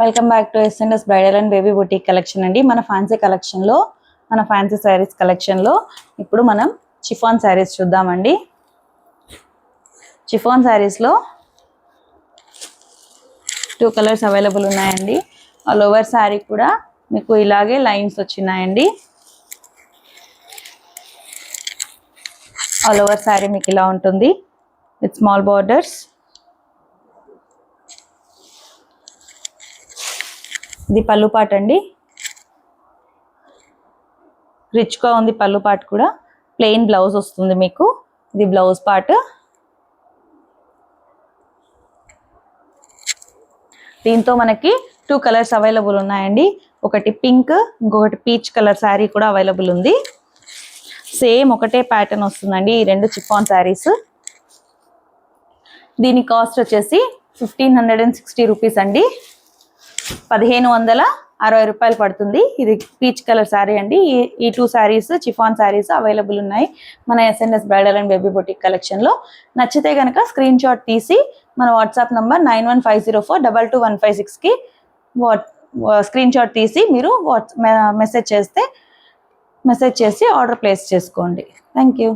Welcome back to SNS bridal and baby boutique collection అండి. మన fancy saris కలెక్షన్లో ఇప్పుడు మనం చిఫాన్ శారీస్ చూద్దామండి. చిఫాన్ శారీస్లో 2 కలర్స్ అవైలబుల్ ఉన్నాయండి. ఆల్ ఓవర్ శారీ కూడా మీకు ఇలాగే లైన్స్ వచ్చినాయండి. ఆల్ ఓవర్ శారీ మీకు ఇలా ఉంటుంది విత్ స్మాల్ బార్డర్స్. ఇది పళ్ళు పార్ట్ అండి. రిచ్గా ఉంది పళ్ళు పార్ట్ కూడా. ప్లెయిన్ బ్లౌజ్ వస్తుంది మీకు. ఇది బ్లౌజ్ పార్ట్. దీంతో మనకి 2 కలర్స్ అవైలబుల్ ఉన్నాయండి. ఒకటి పింక్, ఇంకొకటి పీచ్ కలర్ శారీ కూడా అవైలబుల్ ఉంది. సేమ్ ఒకటే ప్యాటర్న్ వస్తుందండి ఈ 2 చిఫాన్ శారీస్. దీని కాస్ట్ వచ్చేసి 1560 రూపీస్ అండి. 1560 రూపాయలు పడుతుంది. ఇది పీచ్ కలర్ శారీ అండి. ఈ 2 శారీస్ చిఫాన్ శారీస్ అవైలబుల్ ఉన్నాయి మన SNS bridal and baby boutique కలెక్షన్లో. నచ్చితే కనుక స్క్రీన్ షాట్ తీసి మన వాట్సాప్ నంబర్ 9150422156కి స్క్రీన్ షాట్ తీసి మీరు మెసేజ్ చేసి ఆర్డర్ ప్లేస్ చేసుకోండి. Thank you.